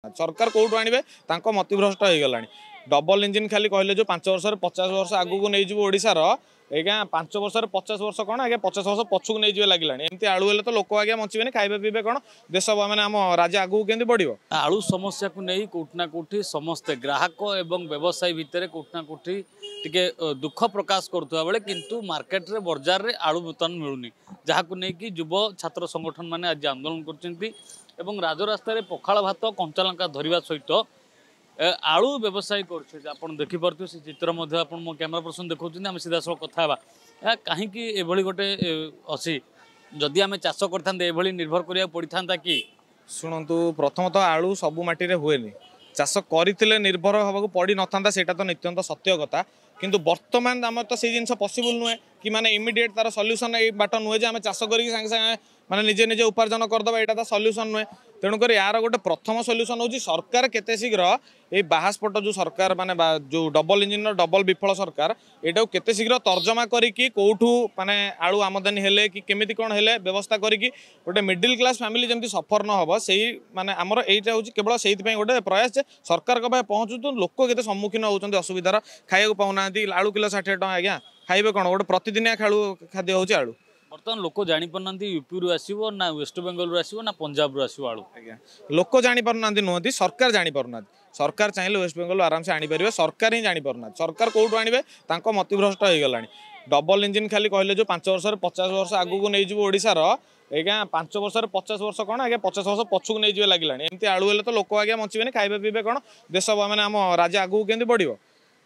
सरकार कौटू आणवे मतिभ्रष्ट हो गला डबल इंजिन खाली कहले जो 5 वर्ष 50 वर्ष आगू को नहीं ओडार आज्ञा 5 वर्ष 50 वर्ष कौन आगे 50 वर्ष पछक नहीं लगे एमती आलू हेल्ले तो लोक आज्ञा बचे खाइबे पीबे कौन देश मैंने आम राज्य आगू केमती बढ़ो आलू समस्या को नहीं कोठना कोठी समस्ते ग्राहक एवं व्यवसायी भितर कोठना कोठी टिके दुख प्रकाश करुवा बेले किंतु मार्केट रे बजार रे आलू बर्तमान मिलूनी जहाँ को लेकिन युव छात्र संगठन माने आज आंदोलन कर राजरास्तार पखाड़ भात कंचा लंका धरवा सहित आलू व्यवसाय कर देखिपे से चित्र मो कैमेरा पर्सन देखते आम सीधा सब कथा कहीं गोटे अच्छी जदि आम चाष कर निर्भर करा पड़ था कि शुणु प्रथमतः आलू सबू माटी हुए चाष करते निर्भर हवा पड़ न था से तो नित्यंत सत्य कथा किंतु वर्तमान आम तो से जिन पॉसिबल नुहे कि माने इमिडिएट तार सॉल्यूशन ए बाट नुहे आम चाष करके सागे सागे माने निजे निजे उपार्जन करदे यहाँ तो सॉल्यूशन नुहे तेणुक यार गोटे प्रथम सॉल्यूशन होची सरकार केते शीघ्र ये बाहास्पट जो सरकार माने जो डबल इंजिन डबल विफल सरकार यहाँ केते शीघ्र तर्जमा करिकी कौठू माने आलू आमदानी हेले कि केमिति कोन हेले व्यवस्था करिकी गोटे मिडिल क्लास फैमिली जमती सफर न हो से माने आमर एटा होची केवल सेइथि गोटे प्रयास जे सरकार को पहुँचू तो लोक केते सम्मुखीन होउछन्ती असुविधार खाइବାକୁ पाउनांती आलू किलो 60 टका आज्ञा खाइबे कोन गोटे प्रतिदिनिया खाद्य होची आलू बर्तमान लोक जापर यूपी रु आसो ना वेस्ट बेंगल आसो ना पंजाब रु आसो आलू आज्ञा लोक जापर नुहति सरकार जापर सरकार चाहिए वेस्ट बेंगल आराम से आनीपर सरकार ही जापर सरकार कौटू आणवे मतिभ्रष्ट हो गला डबल इंजिन खाली कहले जो 5 वर्ष 50 वर्ष आगू को नहीं ओडार आज्ञा 5 वर्ष 50 वर्ष कौन आगे 50 वर्ष पछक नहीं लगे एमती आलू हेल्ले तो लोक आज्ञा बचे खाइबे पीबे कौन देश मैंने आम राज्य आगू केमती बढ़ो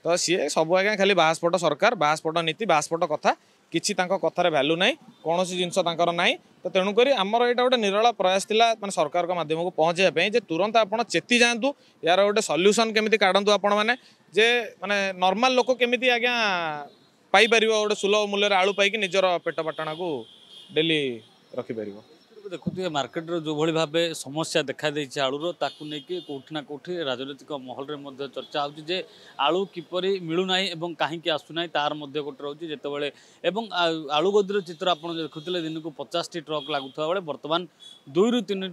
तो सी सब आज्ञा खाली बाहास्पट सरकार बाहास्पट नीति बाहास्पट कथा किसी कथार भैल्यू ना कौन जिनस ना तो तेणुक आमर यहाँ गोटे निराला प्रयास थिला माने सरकार को माध्यम को पहुँचाई जे तुरंत आप चेती जातु यार गोटे सॉल्यूशन केमिति काढंतु आपण माने जे माने नॉर्मल लोक केमिति आज्ञा पाई परिबो गोटे सुलभ मूल्य आलू पाई निजर पेट पाटणा को डेली रखि परिबो देखुए मार्केट जो भली भाव समस्या देखा देछि आलूर ताकू नेकी कोठी ना कोठी राजनीतिक महल रे चर्चा होछि जे आलू किपरि मिलुना एवं कहीं आसुना तार गोटे रोचे जितेबाला एवं आलू गदीर चित्र आप देखुते दिन को 50 ट्रक लगुवा बेले बर्तमान 2 ରୁ 3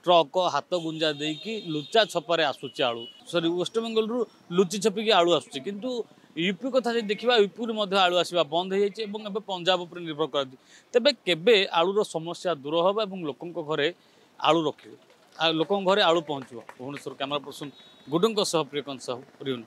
ट्रक हाथ गुंजा देकी लुचा छपारे आसूची आलू सॉरी वेस्ट बेंगल रु लुचि छपिकी आलू आसूची किंतु यूपी कथा देखा यूपी आलू आसवा बंद हो जाए पंजाब उपर निर्भर करती तेबे केबे आलूर समस्या दूर हम और लोकों घरे आलू रखे लोकों घरे आलू पहुँचो भुवनेश्वर कैमरा पर्सन गुडुंक सह प्रियकांत साहू रियून।